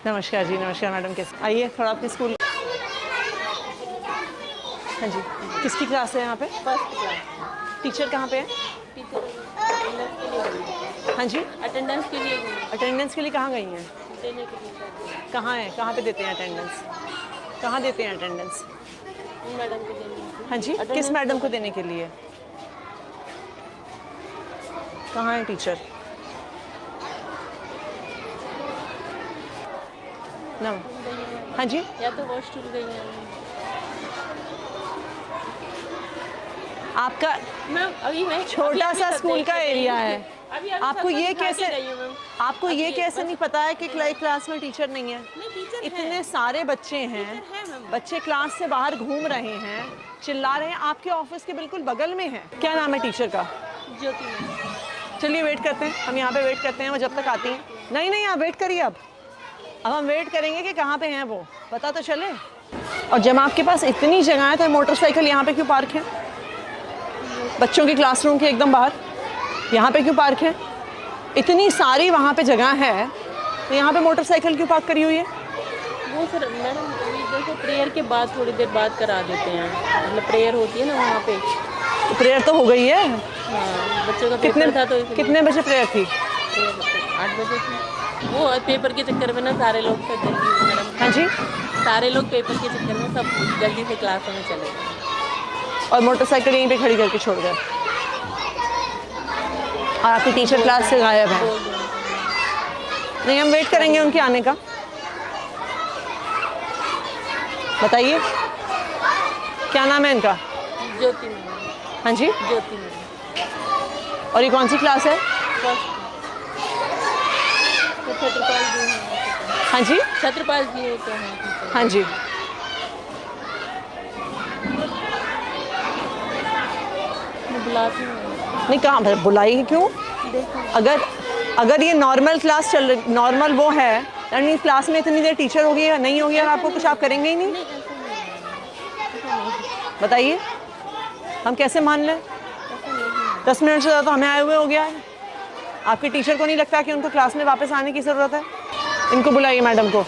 नमस्कार जी, नमस्कार मैडम। कैसे आइए थोड़ा अपने स्कूल। हाँ जी, किसकी क्लास है यहाँ पे? First class. टीचर कहाँ पे है? टीचर अटेंडेंस के लिए गई। हाँ जी, अटेंडेंस के लिए गई। अटेंडेंस के लिए कहाँ गई हैं? देने के लिए। कहाँ है, कहाँ पे देते हैं अटेंडेंस? कहाँ देते हैं अटेंडेंस? मैडम को देने। हाँ जी, किस मैडम को देने के लिए? कहाँ है टीचर? ना हाँ जी, या तो हॉस्टल गई है। आपका मैम अभी मैं छोटा सा स्कूल का एरिया है। अभी आपको ये कैसे आपको ये अभी कैसे नहीं पता है कि क्लास में टीचर नहीं है? नहीं, टीचर इतने सारे बच्चे हैं, मैम। बच्चे क्लास से बाहर घूम रहे हैं, चिल्ला रहे हैं, आपके ऑफिस के बिल्कुल बगल में है। क्या नाम है टीचर का? ज्योति मैम। चलिए वेट करते हैं, हम यहाँ पे वेट करते हैं वो जब तक आती हैं। नहीं नहीं, आप वेट करिए। अब हम वेट करेंगे कि कहाँ पे हैं वो, पता तो चले। और जब आपके पास इतनी जगह है तो मोटरसाइकिल यहाँ पे क्यों पार्क है? बच्चों के क्लासरूम के एकदम बाहर यहाँ पे क्यों पार्क है? इतनी सारी वहाँ पे जगह है तो यहाँ पे मोटरसाइकिल क्यों पार्क करी हुई है? वो सर मैडम अभी देखो प्रेयर के बाद थोड़ी देर बाद करा देते हैं, मतलब प्रेयर होती है ना वहाँ पे। तो प्रेयर तो हो गई है। हाँ, बच्चों का कितने पेपर था तो कितने बजे प्रेयर थी? 8 बजे थी। वो पेपर के चक्कर में ना सारे लोग सब जल्दी मैडम। हाँ जी, सारे लोग पेपर के चक्कर में सब जल्दी से क्लासों में चले गए और मोटरसाइकिल यहीं पे खड़ी करके छोड़ गए और आपकी टीचर क्लास से गायब है। नहीं, हम वेट करेंगे उनके आने का। बताइए क्या नाम है इनका? ज्योति मैडम। हाँ जी, ज्योति मैडम। और ये कौन सी क्लास है? तो छत्रपाल जी हैं। हाँ जी, छत्रपाल जी होते हैं। हाँ जी। मैं बुलाती हूँ। नहीं, कहाँ बुलाई क्यों? अगर ये नॉर्मल क्लास चल रही, नॉर्मल वो है, यानी क्लास में इतनी देर टीचर होगी या नहीं होगी और आपको कुछ आप करेंगे ही नहीं? बताइए हम कैसे मान लें? 10 मिनट से ज़्यादा तो हमें आए हुए हो गया है। आपके टीचर को नहीं लगता कि उनको क्लास में वापस आने की ज़रूरत है? इनको बुलाइए मैडम को।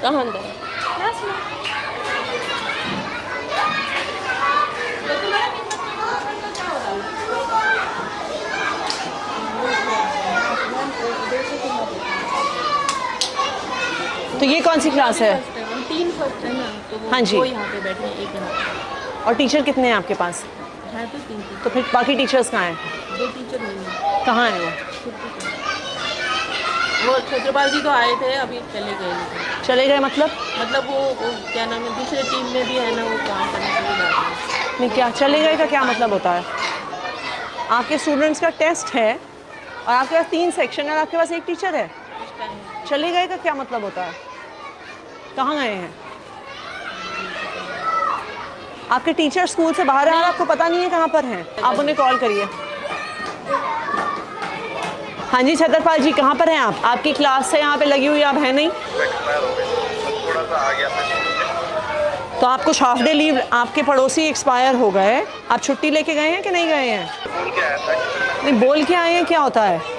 कहाँ अंदर? तो ये कौन सी क्लास है? 3 फर्स्ट है ना, तो वो हाँ जी। वो यहाँ पे बैठे हैं, एक यहाँ पे। और टीचर कितने हैं आपके पास? है तो 3 टीचर। तो फिर बाकी टीचर्स कहाँ हैं? 2 टीचर नहीं है। कहाँ हैं वो? वो छत्रपाल जी तो आए थे, अभी चले गए। चले गए मतलब वो क्या नाम है, दूसरे टीम में भी है ना, वो काम करने के लिए जाते हैं। नहीं, क्या चले गए का क्या मतलब होता है? आपके स्टूडेंट्स का टेस्ट है और आपके पास 3 सेक्शन है और आपके पास एक टीचर है। चले गए का क्या मतलब होता है? कहाँ गए हैं? आपके टीचर स्कूल से बाहर हैं और आपको पता नहीं है कहाँ पर हैं। आप उन्हें कॉल करिए। हाँ जी छत्रपाल जी, कहाँ पर हैं आप? आपकी क्लास से यहाँ पे लगी हुई, आप हैं नहीं? तो आप कुछ हाफ डे लीव, आपके पड़ोसी एक्सपायर हो गए, आप छुट्टी लेके गए हैं कि नहीं गए हैं? नहीं, बोल के आए हैं, क्या होता है?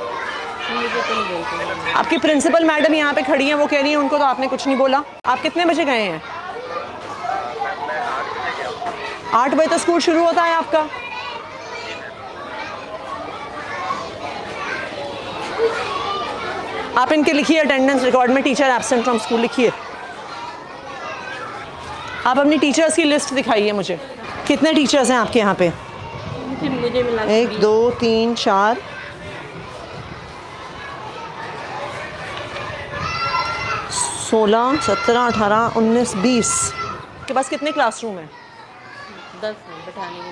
आपकी प्रिंसिपल मैडम यहाँ पे खड़ी हैं, वो कह रही हैं उनको तो आपने कुछ नहीं बोला। आप कितने बजे गए हैं? 8 बजे तो स्कूल शुरू होता है आपका। आप इनके लिखिए अटेंडेंस रिकॉर्ड में टीचर एब्सेंट फ्रॉम स्कूल लिखिए। आप अपनी टीचर्स की लिस्ट दिखाइए मुझे। कितने टीचर्स हैं आपके यहाँ पे? मुझे मिला 1 2 3 4 16 17 18 19 20। के पास कितने क्लासरूम हैं? 10 बैठाने के लिए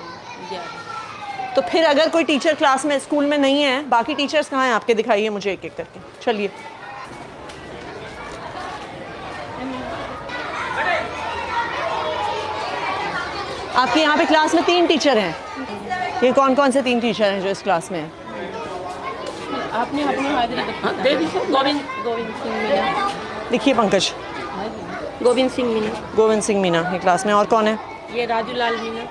11। तो फिर अगर कोई टीचर क्लास में स्कूल में नहीं है, बाकी टीचर्स कहाँ हैं आपके? दिखाइए मुझे एक एक करके। चलिए आपके यहाँ पे क्लास में 3 टीचर हैं। ये कौन कौन से 3 टीचर हैं जो इस क्लास में हैं? आपने अपनी हाजिरी दे दीजिए। गोविंद सिंह मीना। लिखिए पंकज। गोविंद सिंह मीना। गोविंद सिंह मीना ये क्लास में। और कौन है? ये राजू लाल मीना।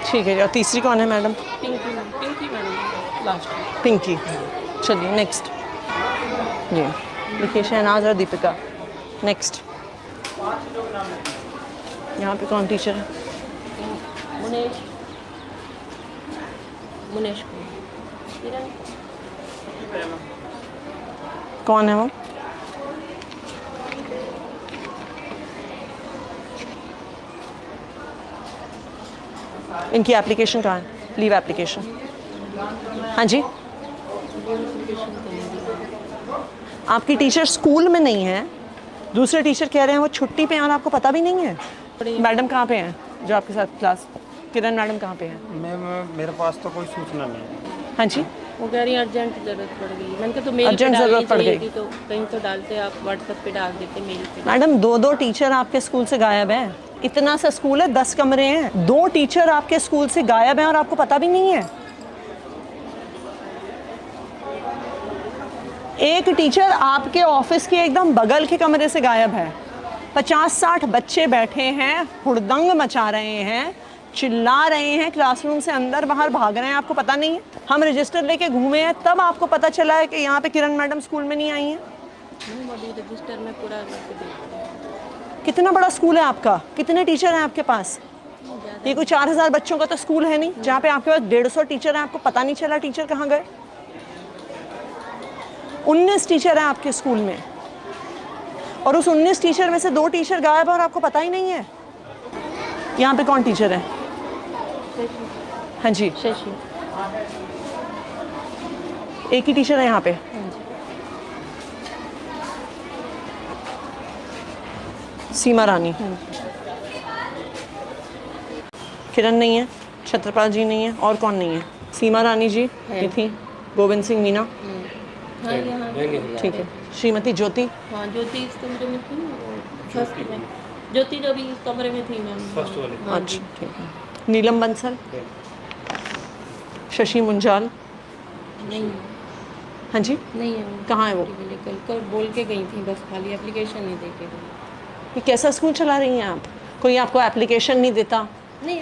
ठीक है। और तीसरी कौन है madam? Pinky madam last. Pinky. चलिए नेक्स्ट। जी देखिए शहनाज और दीपिका। नेक्स्ट। यहाँ पे कौन टीचर है? मुनेश कौन है वो? इनकी एप्लीकेशन कहाँ है? Leave application. हाँ जी। आपकी टीचर स्कूल में नहीं है, दूसरे टीचर कह रहे हैं वो छुट्टी पे हैं और आपको पता भी नहीं है। मैडम कहाँ पे हैं जो आपके साथ क्लास? किरण मैडम कहाँ पे हैं? मैम मेरे पास तो कोई सूचना नहीं है। हाँ जी। वो कह रही है अर्जेंट ज़रूरत पड़ गई। मैंने कहा तो मेल पे अर्जेंट डालनी ज़रूरत पड़ चाहिए गई। थी, तो कहीं तो डालते आप व्हाट्सएप पे डाल देते, मेल पे। मैडम 2-2 टीचर आपके स्कूल से गायब हैं। इतना सा स्कूल है, 10 कमरे हैं, 2 टीचर आपके स्कूल से गायब हैं और आपको पता भी नहीं है। एक टीचर आपके ऑफिस के एकदम बगल के कमरे से गायब है। 50-60 बच्चे बैठे हैं, हुड़दंग मचा रहे हैं, चिल्ला रहे हैं, क्लासरूम से अंदर बाहर भाग रहे हैं, आपको पता नहीं है। हम रजिस्टर लेके घूमे हैं, तब आपको पता चला है कि यहाँ पे किरण मैडम स्कूल में नहीं आई हैं। अभी रजिस्टर में पूरा करके देखते हैं। कितना बड़ा स्कूल है आपका? कितने टीचर हैं आपके पास? ये कोई 4000 बच्चों का तो स्कूल है नहीं जहाँ पे आपके पास 150 टीचर हैं, आपको पता नहीं चला टीचर कहाँ गए। 19 टीचर हैं आपके स्कूल में और उस 19 टीचर में से 2 टीचर गायब हैं और आपको पता ही नहीं है। यहाँ पे कौन टीचर है? हाँ जी। शशि। एक ही टीचर है यहाँ पे। सीमा रानी। किरण नहीं है, छत्रपाल जी नहीं है, और कौन नहीं है? सीमा रानी जी ये थी, गोविंद सिंह मीना। हाँ यहाँ ठीक है। श्रीमती ज्योति। हाँ ज्योति इस कमरे में थी, फर्स्ट में। ज्योति जो भी इस कमरे में थी मैम, फर्स्ट वाली। हाँ जी। अच्छा ठीक है। नीलम बंसल। शशि मुंजाल। नहीं हाँ जी। नहीं है वो। कहाँ है वो? कल बोल के गई थी, बस खाली एप्लीकेशन नहीं दे के गई। ये कैसा स्कूल चला रही हैं आप? कोई आपको एप्लीकेशन नहीं देता,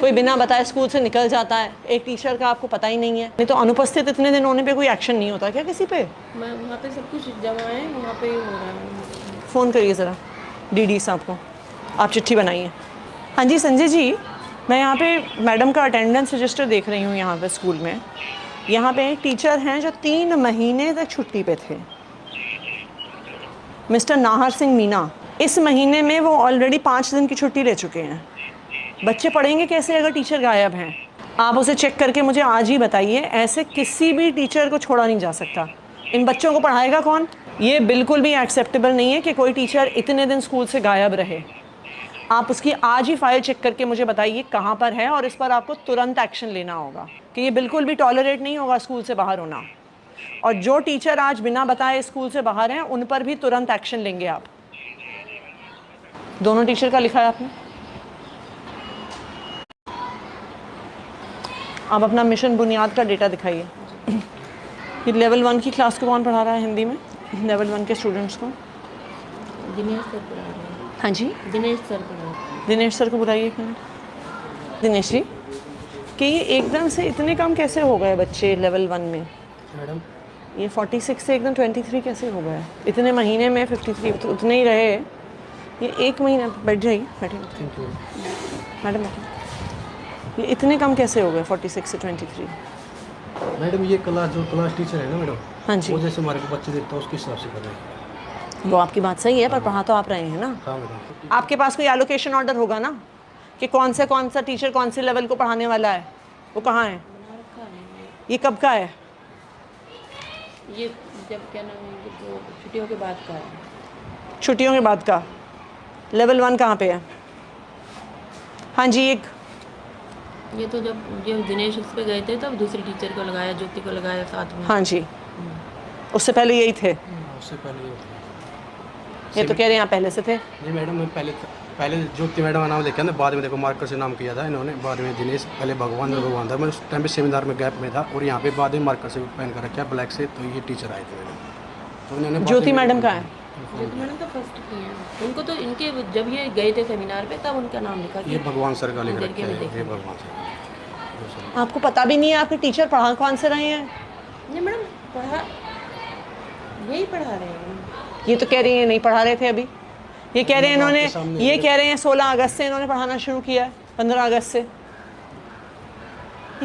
कोई बिना बताए स्कूल से निकल जाता है, एक टीचर का आपको पता ही नहीं है। नहीं तो अनुपस्थित इतने दिन होने पे कोई एक्शन नहीं होता क्या किसी पे? मैं वहाँ पे सब कुछ जमा है, वहाँ पे ही हो रहा है। फ़ोन करिए ज़रा डीडी साहब को, आप चिट्ठी बनाइए। हाँ जी संजय जी, मैं यहाँ पे मैडम का अटेंडेंस रजिस्टर देख रही हूँ यहाँ पे स्कूल में। यहाँ पे एक टीचर हैं जो 3 महीने तक छुट्टी पे थे, मिस्टर नाहर सिंह मीना। इस महीने में वो ऑलरेडी 5 दिन की छुट्टी ले चुके हैं। बच्चे पढ़ेंगे कैसे अगर टीचर गायब हैं? आप उसे चेक करके मुझे आज ही बताइए। ऐसे किसी भी टीचर को छोड़ा नहीं जा सकता। इन बच्चों को पढ़ाएगा कौन? ये बिल्कुल भी एक्सेप्टेबल नहीं है कि कोई टीचर इतने दिन स्कूल से गायब रहे। आप उसकी आज ही फाइल चेक करके मुझे बताइए कहाँ पर है, और इस पर आपको तुरंत एक्शन लेना होगा कि ये बिल्कुल भी टॉलरेट नहीं होगा स्कूल से बाहर होना। और जो टीचर आज बिना बताए स्कूल से बाहर हैं उन पर भी तुरंत एक्शन लेंगे आप। दोनों टीचर का लिखा है आपने? आप अपना मिशन बुनियाद का डेटा दिखाइए। ये लेवल 1 की क्लास को कौन पढ़ा रहा है हिंदी में? लेवल 1 के स्टूडेंट्स को दिनेश सर पढ़ा रहे हैं। हाँ जी दिनेश सर पढ़ा रहे हैं। दिनेश सर को बुलाइए एक मिनट। दिनेश जी, कि ये एकदम से इतने कम कैसे हो गए बच्चे लेवल 1 में? मैडम ये 46 से एकदम 23 कैसे हो गए? इतने महीने में 53 तो उतने ही रहे। ये 1 महीना, बैठ जाइए, बैठिए मैडम, बैठिए। ये इतने कम कैसे हो गए 46 से 23? मैडम ये क्लास टीचर है ना मैडम, हाँ जी। वो जैसे हमारे को बच्चे देता है उसके हिसाब से कर रहे हैं। वो आपकी बात सही है, पर पढ़ा तो आप रहे हैं ना। हाँ मैडम। आपके पास कोई एलोकेशन ऑर्डर होगा ना कि कौन सा टीचर कौन से लेवल को पढ़ाने वाला है? वो कहाँ है? ये कब का है? ये जब क्या नाम है, तो छुट्टियों के बाद का है। छुट्टियों के बाद का। लेवल 1 कहाँ पे है? हाँ जी। एक ये तो जब दिनेश उस पे गए थे तब दूसरी टीचर को लगाया, ज्योति को लगाया साथ में। हाँ जी, उससे पहले यही थे। उससे पहले ये तो कह रहे हैं यहाँ पहले से थे। नहीं मैडम, मैं पहले ज्योति मैडम का नाम देखा ना, बाद में देखो मार्कर से नाम किया था इन्होंने, बाद में दिनेश। पहले भगवान था, मैं उस टाइम पे सेमिनार में गैप में था, और यहाँ पे बाद में मार्कर से पहन कर रखा ब्लैक से, तो ये टीचर आए थे मैडम। तो इन्होंने ज्योति मैडम का है? ये तो मैडम तो फर्स्ट की हैं। उनको तो इनके जब ये गए थे सेमिनार पे तब उनका नाम लिखा ये था। भगवान सर का लिख देख रखा के मैं है, देखी। ये भगवान सर। आपको पता भी नहीं है आपके टीचर पढ़ा कौन से रहे हैं? नहीं मैडम पढ़ा, यही पढ़ा रहे हैं मैडम। ये तो कह रही हैं नहीं पढ़ा रहे थे अभी। ये कह रहे हैं आपके इन्होंने, सामने ये कह रहे हैं 16 अगस्त से इन्होंने पढ़ाना शुरू किया है, 15 अगस्त से। ये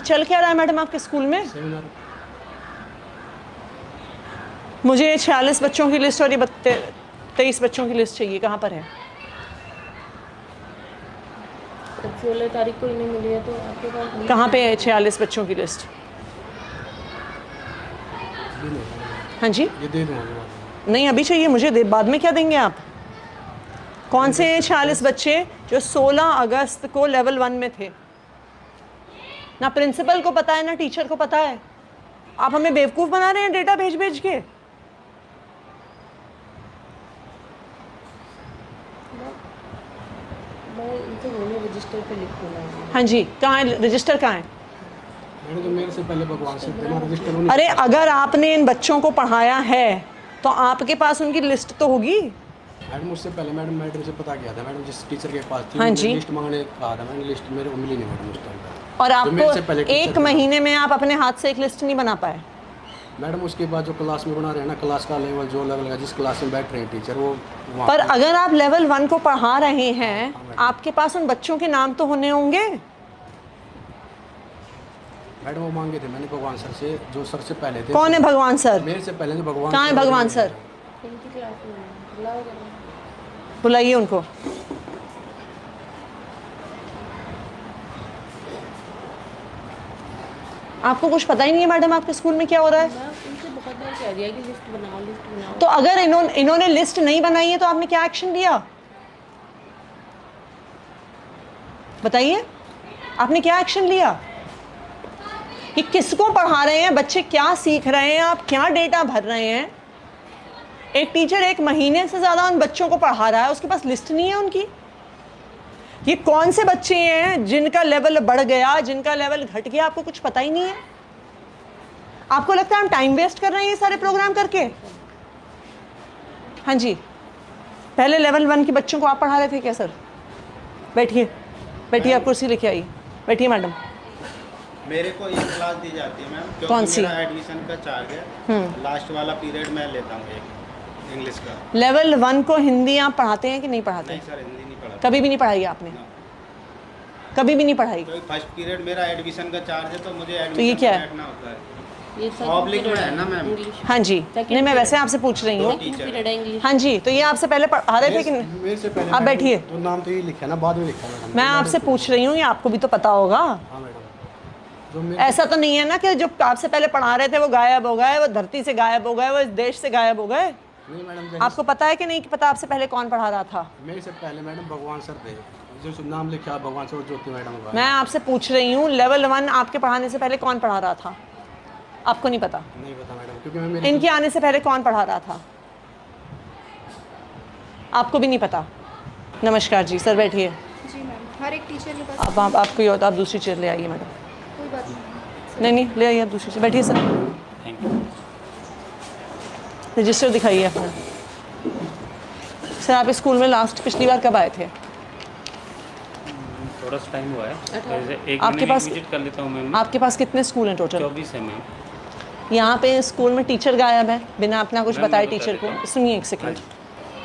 चल क्या रहा है मैडम आपके स्कूल में? सेमिनार मुझे 46 बच्चों की लिस्ट और ये 23 बच्चों की लिस्ट चाहिए, कहाँ पर है? 16 तारीख को इन्हें मिली है तो आपके पास कहाँ पे है 46 बच्चों की लिस्ट? भी नहीं है। हाँ जी, ये दे दूँगा बाद में। नहीं अभी चाहिए मुझे, बाद में क्या देंगे आप? कौन से 46 बच्चे जो 16 अगस्त को लेवल 1 में थे? ना प्रिंसिपल को पता है ना टीचर को पता है। आप हमें बेवकूफ़ बना रहे हैं डेटा भेज भेज के। मैं इनसे बोलूँ रजिस्टर पे लिख दूँगा। हाँ जी, कहाँ है रजिस्टर, कहाँ है? मैंने तो मेरे से पहले भगवान सर थे ना, रजिस्टर उन्हीं अरे अगर आपने इन बच्चों को पढ़ाया है तो आपके पास उनकी लिस्ट तो होगी। मैडम उससे पहले मैडम से पता किया था, मैडम जिस टीचर के पास थी हाँ उन्होंने जी। लिस्ट मांगने कहा था, मैंने लिस्ट मेरे को मिली नहीं मैडम उस टाइम पर। और जो मेरे से आपको पहले टीचर एक थे। महीने में आप अपने हाथ से एक लिस्ट नहीं बना पाए। मैडम उसके बाद जो क्लास में बना रहे हैं ना, क्लास का लेवल जो अलग अलग है, जिस क्लास में बैठ रहे हैं टीचर वो वहाँ पर पे- अगर आप लेवल 1 को पढ़ा रहे हैं, आपके पास उन बच्चों के नाम तो होने होंगे। मैडम वो मांगे थे मैंने भगवान सर से, जो सर से पहले थे। कौन है भगवान सर? मेरे से पहले जो भगवान कहाँ है भगवान सर? इनकी क्लास में बुलाओ जरा। बुलाइए उनको। आपको कुछ पता ही नहीं है मैडम आपके स्कूल में क्या हो रहा है? मैं उनसे बहुत बार कह दिया कि लिस्ट बनाओ। तो अगर इन्होंने लिस्ट नहीं बनाई है तो आपने क्या एक्शन लिया? बताइए, आपने क्या एक्शन लिया? कि किसको पढ़ा रहे हैं, बच्चे क्या सीख रहे हैं, आप क्या डेटा भर रहे हैं? एक टीचर 1 महीने से ज़्यादा उन बच्चों को पढ़ा रहा है, उसके पास लिस्ट नहीं है उनकी। ये कौन से बच्चे हैं जिनका लेवल बढ़ गया, जिनका लेवल घट गया, आपको कुछ पता ही नहीं है। आपको लगता है हम टाइम वेस्ट कर रहे हैं ये सारे प्रोग्राम करके? हाँ जी, पहले लेवल 1 के बच्चों को आप पढ़ा रहे थे क्या सर? बैठिए बैठिए, आप कुर्सी लेके आइए, बैठिए मैडम। मेरे को ये क्लास दी जाती है मैम, क्योंकि कौन सी? मेरा एडमिशन का चार्ज है। लास्ट वाला पीरियड मैं लेता हूँ एक इंग्लिश का। लेवल 1 को हिंदी आप पढ़ाते हैं कि नहीं पढ़ाते? नहीं सर, हिंदी नहीं पढ़ा। कभी भी नहीं पढ़ाई आपने? कभी भी नहीं पढ़ाई? तो फर्स्ट पीरियड मेरा एडमिशन का चार्ज है, तो मुझे ये एडमिशन क्या में है? बैठना होता है। ये पब्लिक में है ना मैम। इंग्लिश हाँ जी, नहीं मैं वैसे आपसे पूछ रही हूँ। पीरियड है इंग्लिश। हाँ जी, तो ये आपसे पहले पढ़ा रहे थे कि नहीं? मेरे से पहले आप बैठिए। तो नाम तो ये लिखा है ना, बाद में लिखा है मैडम। मैं आपसे पूछ रही हूँ, ये आपको भी तो पता होगा। हाँ मैडम, जो मेरे ऐसा तो नहीं है ना कि जो आपसे पहले पढ़ा रहे थे वो गायब हो गए, वो धरती से गायब हो गए, वो इस देश से गायब हो गए। नहीं मैडम, आपको पता है कि नहीं कि पता आपसे पहले कौन पढ़ा रहा था? मेरे से पहले मैडम भगवान सर थे, जो नाम लिखा है भगवान सर, ज्योति मैडम का। मैं आपसे पूछ रही हूँ, लेवल 1 आपके पढ़ाने से पहले कौन पढ़ा रहा था? आपको नहीं पता? नहीं पता मैडम, क्योंकि मैं मेरे इनके आने से पहले कौन पढ़ा रहा था? आपको भी नहीं पता? नमस्कार जी, सर बैठिए। जी मैम, हर एक टीचर के पास अब आप कोई और, आप दूसरी चेयर ले आइए मैडम। कोई बात नहीं। नहीं ले आइए आप दूसरी चेयर, बैठिए सर। रजिस्टर दिखाइए अपना। सर आप इस स्कूल में लास्ट पिछली बार कब आए थे? थोड़ा सा टाइम हुआ है, वैसे एक आपके महीने पास- विजिट कर लेता हूँ मैम। आपके पास कितने स्कूल हैं टोटल? 24 है मैम। यहाँ पे स्कूल में टीचर गायब है बिना अपना कुछ मैम, बताए मैं बता टीचर देता को। हूँ। सुनिए एक सेकंड।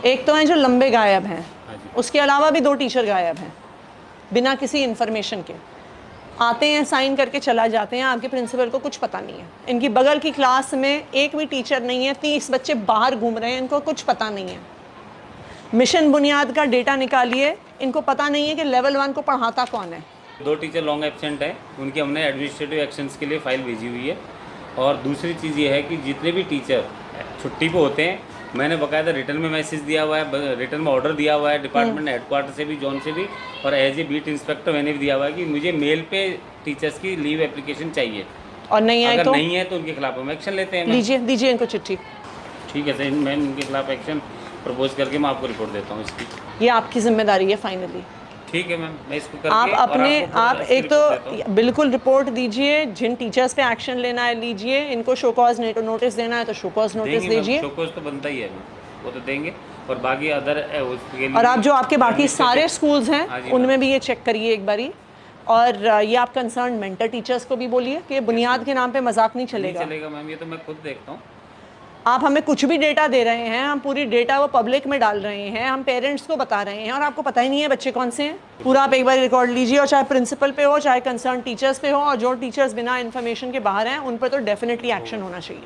एक तो हैं जो लंबे गायब हैं, हाँ जी। उसके अलावा भी 2 टीचर गायब हैं बिना किसी इन्फॉर्मेशन के। आते हैं, साइन करके चला जाते हैं, आपके प्रिंसिपल को कुछ पता नहीं है। इनकी बगल की क्लास में एक भी टीचर नहीं है, 30 बच्चे बाहर घूम रहे हैं, इनको कुछ पता नहीं है। मिशन बुनियाद का डेटा निकालिए, इनको पता नहीं है कि लेवल 1 को पढ़ाता कौन है। 2 टीचर लॉन्ग एब्सेंट हैं, उनकी हमने एडमिनिस्ट्रेटिव एक्शंस के लिए फ़ाइल भेजी हुई है। और दूसरी चीज़ ये है कि जितने भी टीचर छुट्टी पे होते हैं, मैंने बाकायदा रिटर्न में मैसेज दिया हुआ है, रिटर्न में ऑर्डर दिया हुआ है डिपार्टमेंट हेडक्वार्टर से भी, जोन से भी, और एज ए बीट इंस्पेक्टर मैंने भी दिया हुआ है कि मुझे मेल पे टीचर्स की लीव एप्लीकेशन चाहिए। और नहीं आए अगर तो नहीं है तो उनके खिलाफ हम एक्शन लेते हैं मैम। लीजिए, दीजिए इनको चिट्ठी। ठीक है सर, मैं इनके खिलाफ एक्शन प्रपोज करके मैं आपको रिपोर्ट देता हूँ इसकी। ये आपकी जिम्मेदारी है फाइनली। ठीक है मैम, मैं इसको करके आप और अपने आपको आप इसकी एक रिपोर्ट देता हूँ। तो बिल्कुल रिपोर्ट दीजिए, जिन टीचर्स पे एक्शन लेना है लीजिए, इनको शो कॉज नोटिस देना है तो शो कॉज नोटिस देंगे मैम, दीजिए। शोकॉज तो बनता ही है मैम। वो तो देंगे, और बाकी अदर उसके लिए और आप जो आपके बाकी सारे स्कूल्स हाँ हैं जी, उनमें भी ये चेक करिए एक बारी। और ये आप कंसर्न मेंटर टीचर्स को भी बोलिए कि बुनियाद के नाम पे मजाक नहीं नहीं चलेगा। चलेगा मैम, ये तो मैं खुद देखता हूँ। आप हमें कुछ भी डेटा दे रहे हैं, हम पूरी डेटा वो पब्लिक में डाल रहे हैं, हम पेरेंट्स को बता रहे हैं, और आपको पता ही नहीं है बच्चे कौन से हैं। पूरा आप एक बार रिकॉर्ड लीजिए, और चाहे प्रिंसिपल पे हो, चाहे कंसर्न टीचर्स पे हो, और जो टीचर्स बिना इन्फॉर्मेशन के बाहर हैं उन पर तो डेफिनेटली एक्शन होना चाहिए।